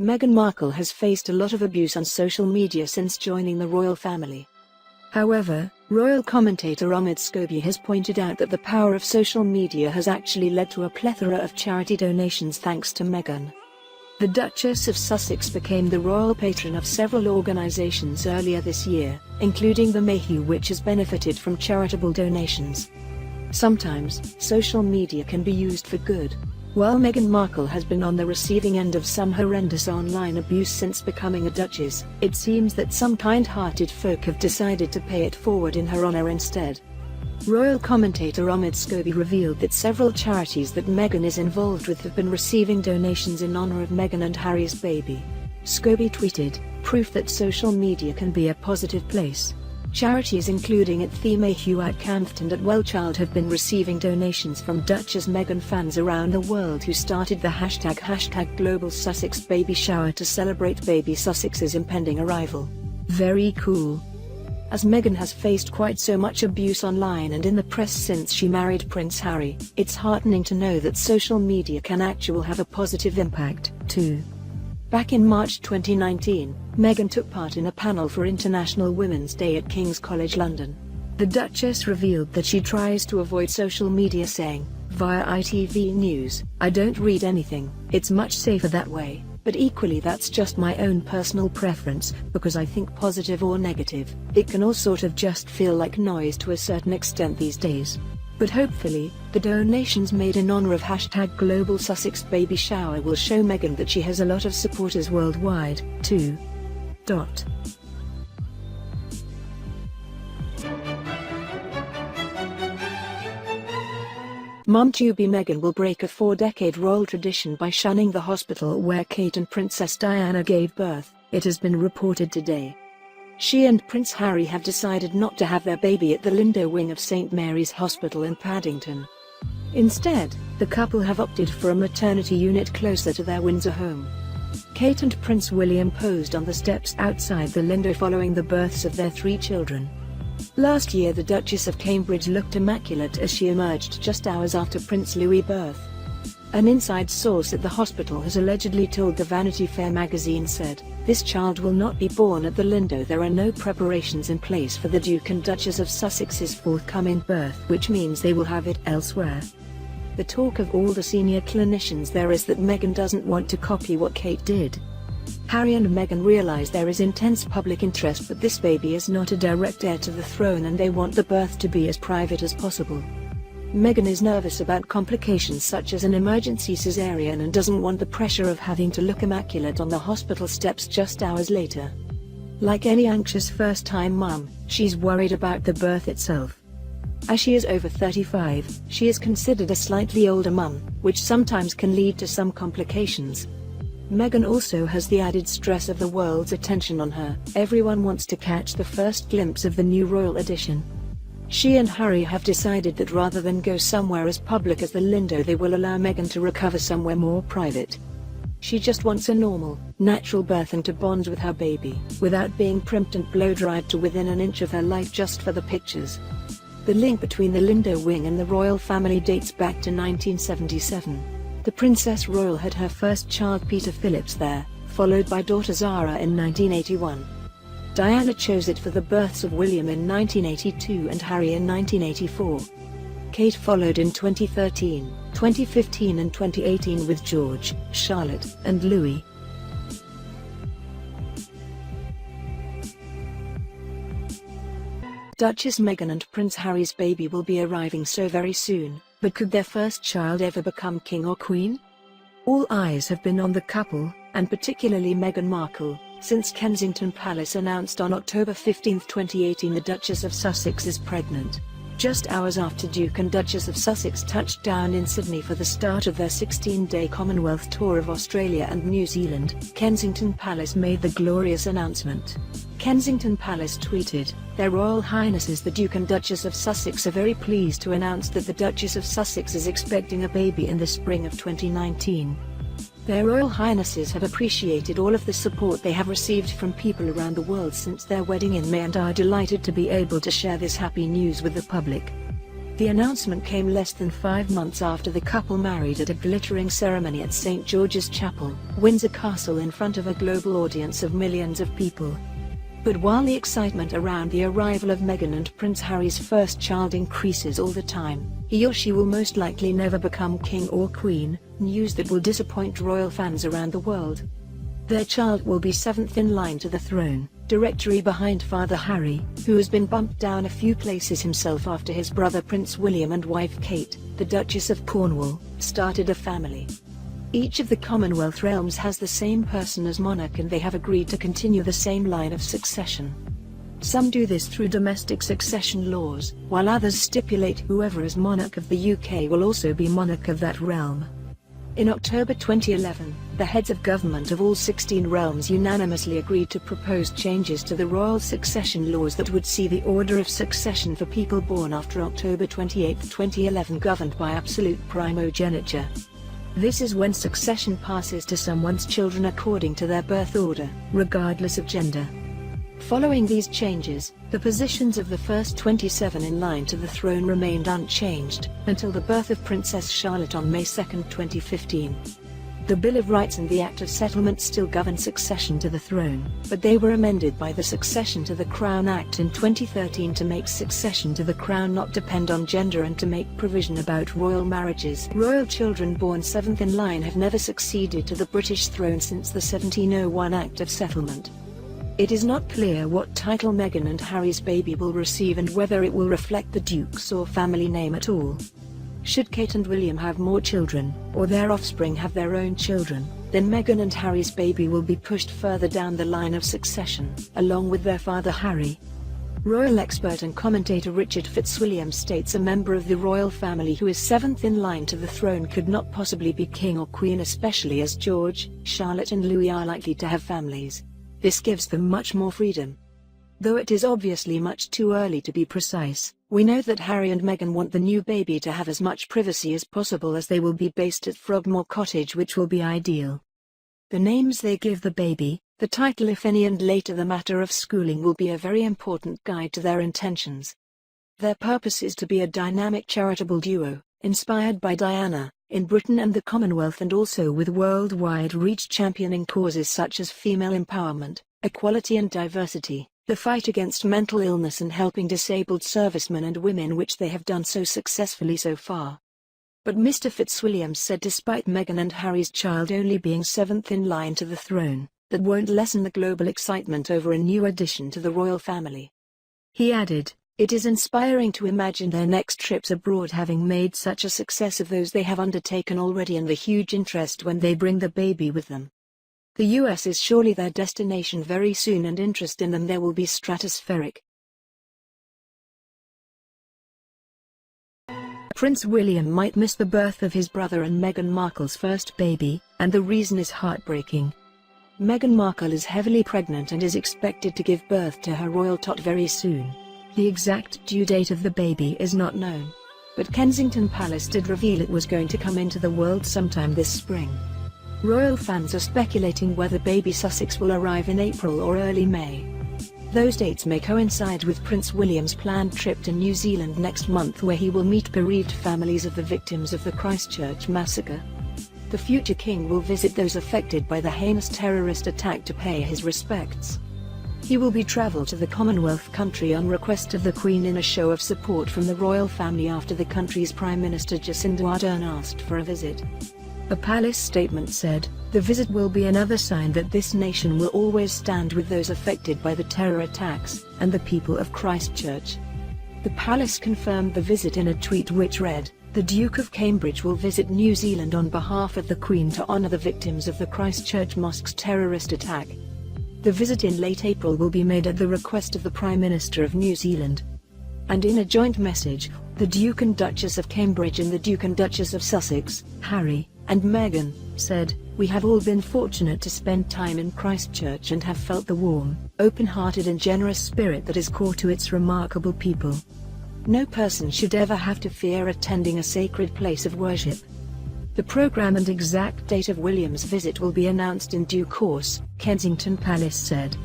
Meghan Markle has faced a lot of abuse on social media since joining the royal family. However, royal commentator Ahmed Scobie has pointed out that the power of social media has actually led to a plethora of charity donations thanks to Meghan. The Duchess of Sussex became the royal patron of several organisations earlier this year, including the Mayhew, which has benefited from charitable donations. Sometimes, social media can be used for good. While Meghan Markle has been on the receiving end of some horrendous online abuse since becoming a duchess, it seems that some kind-hearted folk have decided to pay it forward in her honour instead. Royal commentator Ahmed Scobie revealed that several charities that Meghan is involved with have been receiving donations in honour of Meghan and Harry's baby. Scobie tweeted, "Proof that social media can be a positive place. Charities including at the Mayhew at Canft and at Wellchild have been receiving donations from Duchess Meghan fans around the world who started the hashtag Global Sussex Baby Shower to celebrate baby Sussex's impending arrival. Very cool." As Meghan has faced quite so much abuse online and in the press since she married Prince Harry, it's heartening to know that social media can actually have a positive impact, too. Back in March 2019, Meghan took part in a panel for International Women's Day at King's College London. The Duchess revealed that she tries to avoid social media, saying, via ITV News, "I don't read anything, it's much safer that way. But equally that's just my own personal preference, because I think positive or negative, it can all sort of just feel like noise to a certain extent these days. But hopefully, the donations made in honour of hashtag Global Sussex Baby Shower will show Meghan that she has a lot of supporters worldwide, too." Mum-to-be Meghan will break a 4-decade royal tradition by shunning the hospital where Kate and Princess Diana gave birth, it has been reported today. She and Prince Harry have decided not to have their baby at the Lindo wing of St Mary's Hospital in Paddington. Instead, the couple have opted for a maternity unit closer to their Windsor home. Kate and Prince William posed on the steps outside the Lindo following the births of their 3 children. Last year the Duchess of Cambridge looked immaculate as she emerged just hours after Prince Louis' birth. An inside source at the hospital has allegedly told the Vanity Fair magazine said, "This child will not be born at the Lindo. There are no preparations in place for the Duke and Duchess of Sussex's forthcoming birth, which means they will have it elsewhere." The talk of all the senior clinicians there is that Meghan doesn't want to copy what Kate did. Harry and Meghan realise there is intense public interest, but this baby is not a direct heir to the throne and they want the birth to be as private as possible. Meghan is nervous about complications such as an emergency cesarean and doesn't want the pressure of having to look immaculate on the hospital steps just hours later. Like any anxious first-time mum, she's worried about the birth itself. As she is over 35, she is considered a slightly older mum, which sometimes can lead to some complications. Meghan also has the added stress of the world's attention on her. Everyone wants to catch the first glimpse of the new royal addition. She and Harry have decided that rather than go somewhere as public as the Lindo, they will allow Meghan to recover somewhere more private. She just wants a normal, natural birth and to bond with her baby, without being primped and blow-dried to within an inch of her life just for the pictures. The link between the Lindo wing and the royal family dates back to 1977. The Princess Royal had her first child Peter Phillips there, followed by daughter Zara in 1981. Diana chose it for the births of William in 1982 and Harry in 1984. Kate followed in 2013, 2015 and 2018 with George, Charlotte, and Louis. Duchess Meghan and Prince Harry's baby will be arriving so very soon, but could their first child ever become king or queen? All eyes have been on the couple, and particularly Meghan Markle, since Kensington Palace announced on October 15, 2018 the Duchess of Sussex is pregnant. Just hours after Duke and Duchess of Sussex touched down in Sydney for the start of their 16-day Commonwealth tour of Australia and New Zealand, Kensington Palace made the glorious announcement. Kensington Palace tweeted, "Their Royal Highnesses the Duke and Duchess of Sussex are very pleased to announce that the Duchess of Sussex is expecting a baby in the spring of 2019. Their Royal Highnesses have appreciated all of the support they have received from people around the world since their wedding in May and are delighted to be able to share this happy news with the public." The announcement came less than 5 months after the couple married at a glittering ceremony at St. George's Chapel, Windsor Castle, in front of a global audience of millions of people. But while the excitement around the arrival of Meghan and Prince Harry's first child increases all the time, he or she will most likely never become king or queen, news that will disappoint royal fans around the world. Their child will be 7th in line to the throne, directly behind Father Harry, who has been bumped down a few places himself after his brother Prince William and wife Kate, the Duchess of Cornwall, started a family. Each of the Commonwealth realms has the same person as monarch, and they have agreed to continue the same line of succession. Some do this through domestic succession laws, while others stipulate whoever is monarch of the UK will also be monarch of that realm. In October 2011, the heads of government of all 16 realms unanimously agreed to propose changes to the royal succession laws that would see the order of succession for people born after October 28, 2011 governed by absolute primogeniture. This is when succession passes to someone's children according to their birth order, regardless of gender. Following these changes, the positions of the first 27 in line to the throne remained unchanged, until the birth of Princess Charlotte on May 2, 2015. The Bill of Rights and the Act of Settlement still govern succession to the throne, but they were amended by the Succession to the Crown Act in 2013 to make succession to the crown not depend on gender and to make provision about royal marriages. Royal children born 7th in line have never succeeded to the British throne since the 1701 Act of Settlement. It is not clear what title Meghan and Harry's baby will receive and whether it will reflect the Duke's or family name at all. Should Kate and William have more children, or their offspring have their own children, then Meghan and Harry's baby will be pushed further down the line of succession, along with their father Harry. Royal expert and commentator Richard Fitzwilliam states a member of the royal family who is 7th in line to the throne could not possibly be king or queen, especially as George, Charlotte and Louis are likely to have families. This gives them much more freedom. Though it is obviously much too early to be precise, we know that Harry and Meghan want the new baby to have as much privacy as possible, as they will be based at Frogmore Cottage, which will be ideal. The names they give the baby, the title if any, and later the matter of schooling will be a very important guide to their intentions. Their purpose is to be a dynamic charitable duo, inspired by Diana, in Britain and the Commonwealth, and also with worldwide reach, championing causes such as female empowerment, equality and diversity, the fight against mental illness, and helping disabled servicemen and women, which they have done so successfully so far. But Mr. Fitzwilliam said despite Meghan and Harry's child only being 7th in line to the throne, that won't lessen the global excitement over a new addition to the royal family. He added, "It is inspiring to imagine their next trips abroad, having made such a success of those they have undertaken already, and the huge interest when they bring the baby with them. The US is surely their destination very soon, and interest in them there will be stratospheric." Prince William might miss the birth of his brother and Meghan Markle's first baby, and the reason is heartbreaking. Meghan Markle is heavily pregnant and is expected to give birth to her royal tot very soon. The exact due date of the baby is not known, but Kensington Palace did reveal it was going to come into the world sometime this spring. Royal fans are speculating whether baby Sussex will arrive in April or early May. Those dates may coincide with Prince William's planned trip to New Zealand next month, where he will meet bereaved families of the victims of the Christchurch massacre. The future king will visit those affected by the heinous terrorist attack to pay his respects. He will be travel to the Commonwealth country on request of the Queen, in a show of support from the royal family after the country's Prime Minister Jacinda Ardern asked for a visit. A palace statement said, "The visit will be another sign that this nation will always stand with those affected by the terror attacks, and the people of Christchurch." The palace confirmed the visit in a tweet which read, "The Duke of Cambridge will visit New Zealand on behalf of the Queen to honour the victims of the Christchurch Mosque's terrorist attack." The visit in late April will be made at the request of the Prime Minister of New Zealand. And in a joint message, the Duke and Duchess of Cambridge and the Duke and Duchess of Sussex, Harry and Meghan, said, "We have all been fortunate to spend time in Christchurch and have felt the warm, open-hearted and generous spirit that is core to its remarkable people. No person should ever have to fear attending a sacred place of worship." The program and exact date of William's visit will be announced in due course, Kensington Palace said.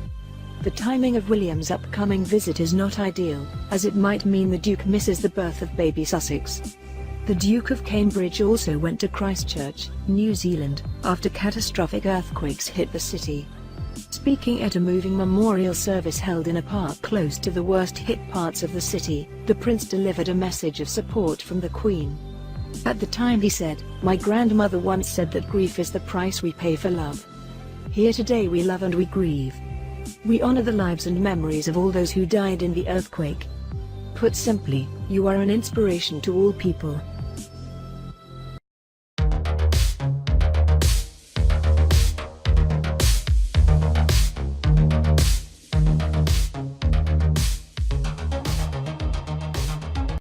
The timing of William's upcoming visit is not ideal, as it might mean the Duke misses the birth of baby Sussex. The Duke of Cambridge also went to Christchurch, New Zealand, after catastrophic earthquakes hit the city. Speaking at a moving memorial service held in a park close to the worst-hit parts of the city, the Prince delivered a message of support from the Queen. At the time he said, "My grandmother once said that grief is the price we pay for love. Here today we love and we grieve. We honor the lives and memories of all those who died in the earthquake. Put simply, you are an inspiration to all people."